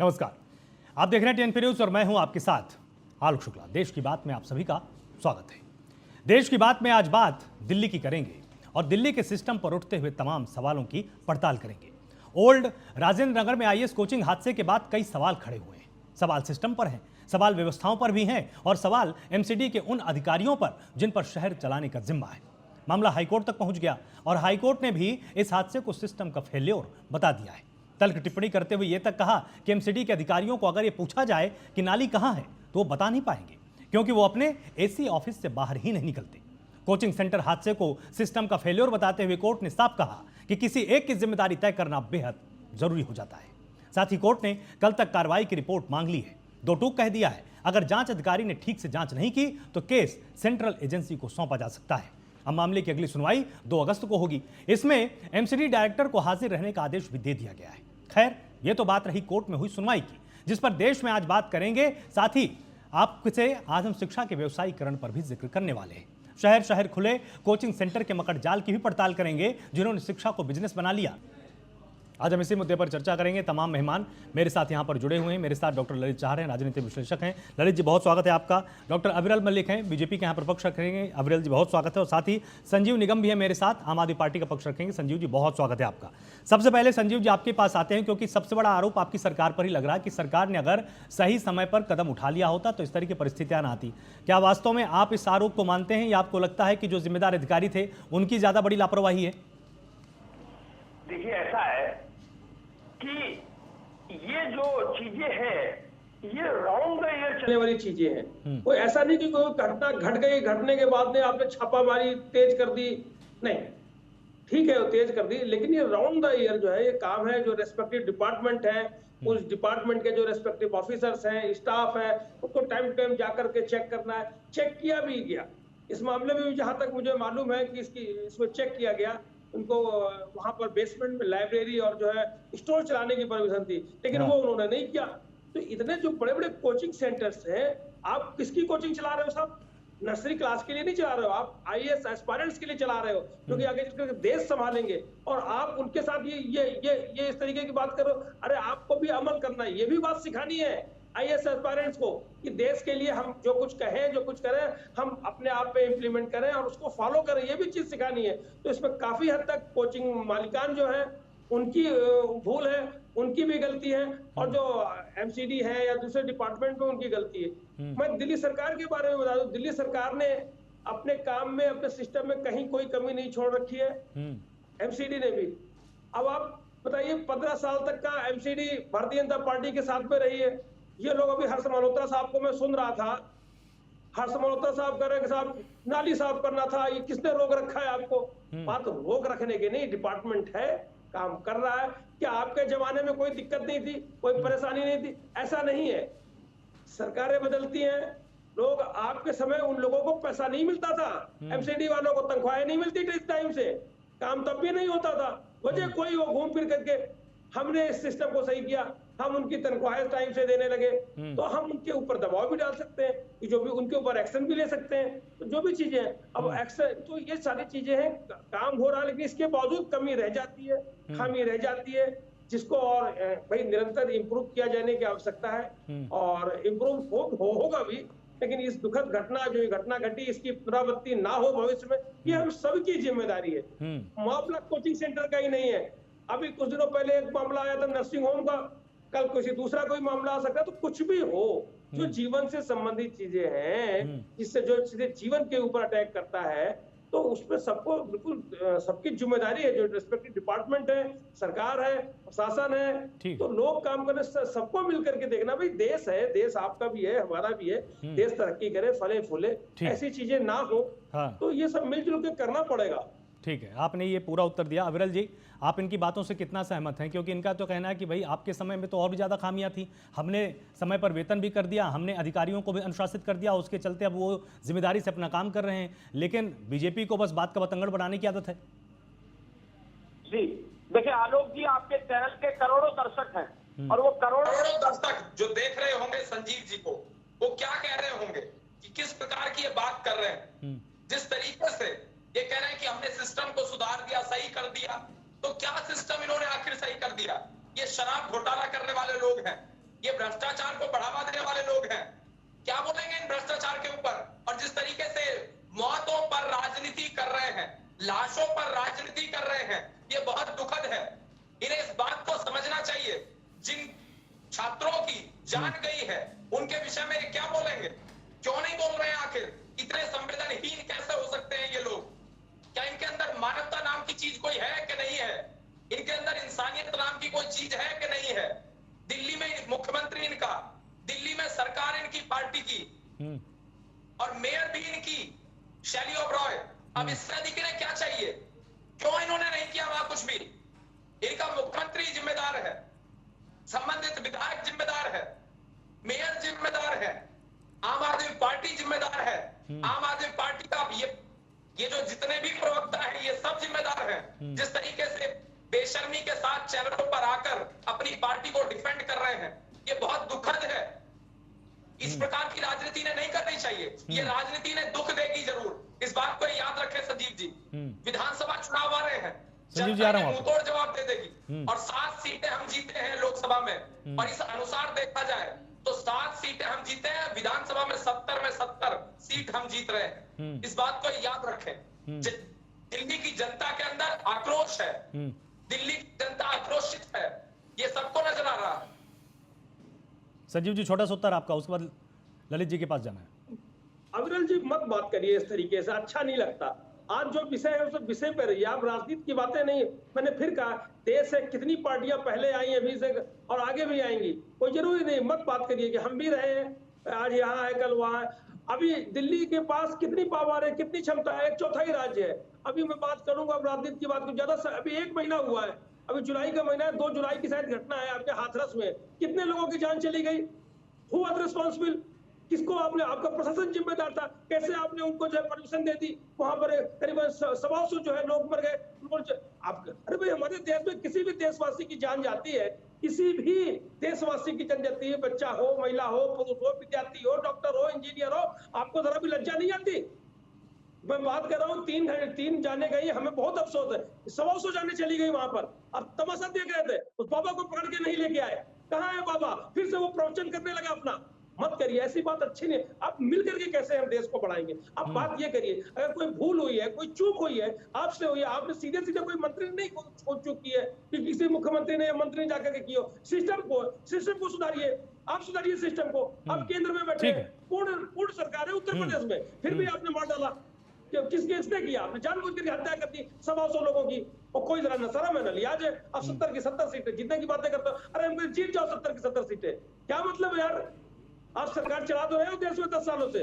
नमस्कार, आप देख रहे हैं टीएनपी न्यूज और मैं हूं आपके साथ आलोक शुक्ला। देश की बात में आप सभी का स्वागत है। देश की बात में आज बात दिल्ली की करेंगे और दिल्ली के सिस्टम पर उठते हुए तमाम सवालों की पड़ताल करेंगे। ओल्ड राजेंद्र नगर में आईएएस कोचिंग हादसे के बाद कई सवाल खड़े हुए हैं। सवाल सिस्टम पर हैं, सवाल व्यवस्थाओं पर भी हैं और सवाल एमसीडी के उन अधिकारियों पर जिन पर शहर चलाने का जिम्मा है। मामला हाईकोर्ट तक पहुंच गया और हाईकोर्ट ने भी इस हादसे को सिस्टम का फेल्योर बता दिया है। तल्ख टिप्पणी करते हुए यह तक कहा कि एमसीडी के अधिकारियों को अगर ये पूछा जाए कि नाली कहां है तो वो बता नहीं पाएंगे, क्योंकि वो अपने एसी ऑफिस से बाहर ही नहीं निकलते। कोचिंग सेंटर हादसे को सिस्टम का फेल्योर बताते हुए कोर्ट ने साफ कहा कि किसी एक की जिम्मेदारी तय करना बेहद जरूरी हो जाता है। साथ ही कोर्ट ने कल तक कार्रवाई की रिपोर्ट मांग ली है। दो टूक कह दिया है, अगर जांच अधिकारी ने ठीक से जांच नहीं की तो केस सेंट्रल एजेंसी को सौंपा जा सकता है। अब मामले की अगली सुनवाई 2 अगस्त को होगी। इसमें एमसीडी डायरेक्टर को हाजिर रहने का आदेश भी दे दिया गया है। खैर, ये तो बात रही कोर्ट में हुई सुनवाई की, जिस पर देश में आज बात करेंगे। साथ ही आपसे आज हम शिक्षा के व्यवसायीकरण पर भी जिक्र करने वाले हैं। शहर शहर खुले कोचिंग सेंटर के मकड़ जाल की भी पड़ताल करेंगे, जिन्होंने शिक्षा को बिजनेस बना लिया। आज हम इसी मुद्दे पर चर्चा करेंगे। तमाम मेहमान मेरे साथ यहाँ पर जुड़े हुए हैं। मेरे साथ डॉक्टर ललित चाहर हैं, राजनीतिक विश्लेषक हैं। ललित जी, बहुत स्वागत है आपका। डॉक्टर अविरल मलिक हैं, बीजेपी के यहाँ पर पक्ष रखेंगे। अविरल जी, बहुत स्वागत है। और साथ ही संजीव निगम भी है मेरे साथ, आम आदमी पार्टी का पक्ष रखेंगे। संजीव जी, बहुत स्वागत है आपका। सबसे पहले संजीव जी आपके पास आते हैं, क्योंकि सबसे बड़ा आरोप आपकी सरकार पर ही लग रहा है कि सरकार ने अगर सही समय पर कदम उठा लिया होता तो इस तरह की परिस्थितियां ना आती। क्या वास्तव में आप इस आरोप को मानते हैं या आपको लगता है कि जो जिम्मेदार अधिकारी थे उनकी ज्यादा बड़ी लापरवाही है? देखिए, ऐसा है कि ये जो चीजें हैं ये राउंड द ईयर चलने वाली चीजें हैं। कोई ऐसा नहीं कि कोई घटना घट गई, घटने के बाद में आपने छापामारी तेज कर दी। नहीं, ठीक है, वो तेज कर दी, लेकिन ये राउंड द ईयर जो है ये काम है। जो रेस्पेक्टिव डिपार्टमेंट है, उस डिपार्टमेंट के जो रेस्पेक्टिव ऑफिसर्स हैं, स्टाफ है, उनको टाइम टू टाइम जाकर के चेक करना है। चेक किया भी गया। इस मामले में भी जहां तक मुझे मालूम है कि इसमें चेक किया गया। उनको वहां पर बेसमेंट में लाइब्रेरी और जो है स्टोर चलाने की परमिशन थी, लेकिन वो उन्होंने नहीं किया। तो इतने जो बड़े बड़े कोचिंग सेंटर्स हैं, आप किसकी कोचिंग चला रहे हो साहब? नर्सरी क्लास के लिए नहीं चला रहे हो, आप आईएएस एस्पायरेंट्स के लिए चला रहे हो, क्योंकि आगे चलकर देश संभालेंगे। और आप उनके साथ ये इस तरीके की बात करो। अरे आपको भी अमल करना है, ये भी बात सिखानी है आईएएस एस्पायरेंट्स को कि देश के लिए हम जो कुछ कहें, जो कुछ करें, हम अपने आप पे इंप्लीमेंट करें और उसको फॉलो करें। ये भी चीज सिखानी है। तो इसमें काफी हद तक कोचिंग मालिकान जो है उनकी भूल है, उनकी भी गलती है, और जो एमसीडी है या दूसरे डिपार्टमेंट में उनकी गलती है। मैं दिल्ली सरकार के बारे में बता दूं, दिल्ली सरकार ने अपने काम में, अपने सिस्टम में कहीं कोई कमी नहीं छोड़ रखी है, एमसीडी ने भी। अब आप बताइए, 15 साल तक का एमसीडी भारतीय जनता पार्टी के साथ में रही है। ये लोग अभी हर्ष मल्होत्रा साहब को मैं सुन रहा था, हर्ष मल्होत्रा साहब कह रहे हैं कि साहब नाली साफ करना था, ये किसने रोक रखा है आपको? बात रोक रखने की नहीं, डिपार्टमेंट है, काम कर रहा है। क्या आपके जमाने में कोई दिक्कत नहीं थी, कोई परेशानी नहीं थी? ऐसा नहीं है। सरकारें बदलती हैं, लोग आपके समय उन लोगों को पैसा नहीं मिलता था, एमसीडी वालों को तनख्वाहें नहीं मिलती थी टाइम से, काम तब भी नहीं होता था। वजह कोई वो घूम फिर करके हमने इस सिस्टम को सही किया, हम उनकी तनख्वाहें टाइम से देने लगे, तो हम उनके ऊपर दबाव भी डाल सकते हैं कि जो भी उनके ऊपर एक्शन भी ले सकते हैं। तो जो भी चीजें हैं, अब एक्शन, तो ये सारी चीजें हैं, काम हो रहा है, लेकिन इसके बावजूद कमी रह जाती है, खामी रह जाती है, जिसको और भाई निरंतर इम्प्रूव किया जाने की आवश्यकता है। और इम्प्रूव होगा भी, लेकिन इस दुखद घटना, जो घटना घटी, इसकी पुनरावृत्ति ना हो भविष्य में, ये हम सबकी जिम्मेदारी है। मामला कोचिंग सेंटर का ही नहीं है। अभी कुछ दिनों पहले एक मामला आया था नर्सिंग होम का, कल किसी दूसरा कोई मामला आ सकता है। तो कुछ भी हो, जो जीवन से संबंधित चीजें हैं, जिससे जो चीजें जीवन के ऊपर अटैक करता है, तो उसमें सबको बिल्कुल सबकी जिम्मेदारी है। जो रिस्पेक्टिव डिपार्टमेंट है, सरकार है, प्रशासन है, तो लोग काम करने, सबको मिलकर के देखना। भाई देश है, देश आपका भी है, हमारा भी है, देश तरक्की करे, फले फूले, ऐसी चीजें ना हो। तो ये सब मिलजुल के करना पड़ेगा। ठीक है, आपने ये पूरा उत्तर दिया। अविरल जी, आप इनकी बातों से कितना सहमत हैं? क्योंकि इनका तो कहना है कि भाई आपके समय में तो और भी ज़्यादा खामियां थी, हमने समय पर वेतन भी कर दिया, हमने अधिकारियों को भी अनुशासित कर दिया, उसके चलते अब वो जिम्मेदारी से अपना काम कर रहे हैं, लेकिन बीजेपी को बस बात का बतंगड़ बनाने की आदत है। जी देखिए आलोक जी, आपके चैनल के करोड़ों दर्शक हैं, और वो करोड़ों दर्शक जो देख रहे होंगे संजीव जी को, वो क्या कह रहे होंगे कि किस प्रकार की ये बात कर रहे हैं। जिस तरीके से ये कह रहे हैं कि हमने सिस्टम को सुधार दिया, सही कर दिया, तो क्या सिस्टम इन्होंने आखिर सही कर दिया? ये शराब घोटाला करने वाले लोग हैं, ये भ्रष्टाचार को बढ़ावा देने वाले लोग हैं। क्या बोलेंगे इन भ्रष्टाचार के ऊपर? और जिस तरीके से मौतों पर राजनीति कर रहे हैं, लाशों पर राजनीति कर रहे हैं, ये बहुत दुखद है। इन्हें इस बात को समझना चाहिए, जिन छात्रों की जान गई है उनके विषय में क्या बोलेंगे? क्यों नहीं बोल रहे हैं? आखिर इतने संवेदनहीन कैसे हो सकते हैं ये लोग? क्या इनके अंदर मानवता नाम की चीज कोई है कि नहीं है? इनके अंदर इंसानियत नाम की कोई चीज है कि नहीं है? दिल्ली में मुख्यमंत्री इनका, दिल्ली में सरकार इनकी पार्टी की और मेयर भी इनकी शैली ओबरॉय। अब इससे अधिक इन्हें क्या चाहिए? क्यों इन्होंने नहीं किया वहां कुछ भी? इनका मुख्यमंत्री जिम्मेदार है, संबंधित विधायक जिम्मेदार है, मेयर जिम्मेदार है, आम आदमी पार्टी जिम्मेदार है। आम आदमी पार्टी का ये जो जितने भी प्रवक्ता हैं ये सब जिम्मेदार हैं। जिस तरीके से बेशर्मी के साथ चैनलों पर आकर अपनी पार्टी को डिफेंड कर रहे हैं, ये बहुत दुखद है। इस प्रकार की राजनीति ने नहीं करनी चाहिए। ये राजनीति ने दुख देगी जरूर, इस बात को याद रखें संजीव जी। विधानसभा चुनाव आ रहे हैं, संजीव जी आ रहा हूं मुंहतोड़ जवाब दे देगी और 7 सीटें हम जीते हैं लोकसभा में। और इस अनुसार देखा जाए तो 7 सीटें हम जीते हैं, विधानसभा में 70 में 70 सीट हम जीत रहे हैं। इस बात को याद रखें। दिल्ली की जनता के अंदर आक्रोश है, दिल्ली की जनता आक्रोशित है, ये सबको नजर आ रहा है। संजीव जी छोटा सा उत्तर आपका, उसके बाद ललित जी के पास जाना है। अविरल जी मत बात करिए इस तरीके से, अच्छा नहीं लगता। आज जो विषय है उस विषय पर रहिए, आप राजनीति की बातें नहीं। मैंने फिर कहा, देश से कितनी पार्टियां पहले आई अभी से और आगे भी आएंगी, कोई जरूरी नहीं। मत बात करिए कि हम भी रहे हैं, आज यहाँ है कल वहां है। अभी दिल्ली के पास कितनी पावर है, कितनी क्षमता है, 1/4 राज्य है। अभी मैं बात करूंगा, अब राजनीति की बात करूँ ज्यादा। अभी 1 महीना हुआ है, अभी जुलाई का महीना है, 2 जुलाई की शायद घटना है आपके हाथरस में, कितने लोगों की जान चली गई? Who was responsible? किसको आपने, आपका प्रशासन जिम्मेदार था, कैसे आपने उनको जो है परमिशन दे दी? वहां पर करीबन 125 जो है लोग मर गए। अरे भाई, हमारे देश में किसी भी देशवासी की जान जाती है, किसी भी देशवासी की जान जाती है, बच्चा हो, महिला हो, पुरुष हो, विद्यार्थी हो, डॉक्टर हो, इंजीनियर हो, आपको जरा भी लज्जा नहीं आती? मैं बात कर रहा हूँ, 3 जाने गई, हमें बहुत अफसोस है। 125 जाने चली गई वहां पर, अब तमाशा देख रहे थे, उस बाबा को पकड़ के नहीं लेके आए। कहाँ है बाबा? फिर से वो प्रवचन करने लगा अपना। मत करिए, ऐसी बात अच्छी नहीं। आप मिल करके कैसे हम देश को बढ़ाएंगे? आप बात ये करिए, अगर कोई भूल हुई है, कोई चूक हुई है, आपसे हुई है, आपने सीधे सीधे कोई मंत्री ने नहीं चूक की है कि किसी मुख्यमंत्री ने या मंत्री ने जाकर के की हो। सिस्टम को सुधारिए, आप सुधारिए सिस्टम को। आप केंद्र में बैठे, पूर्ण सरकार है उत्तर प्रदेश में, फिर भी आपने मार डाला। किसने किया? आपने जानबूझ करके हत्या कर दी 125 लोगों की, और कोई जरा न शर्म है न लिहाज है। अब 70 की 70 सीटें जीतने की बातें करते हो। अरे हम जीत जाओ 70 की 70 सीटें, क्या मतलब है यार? आप सरकार चला तो रहे हो देश में 10 सालों से।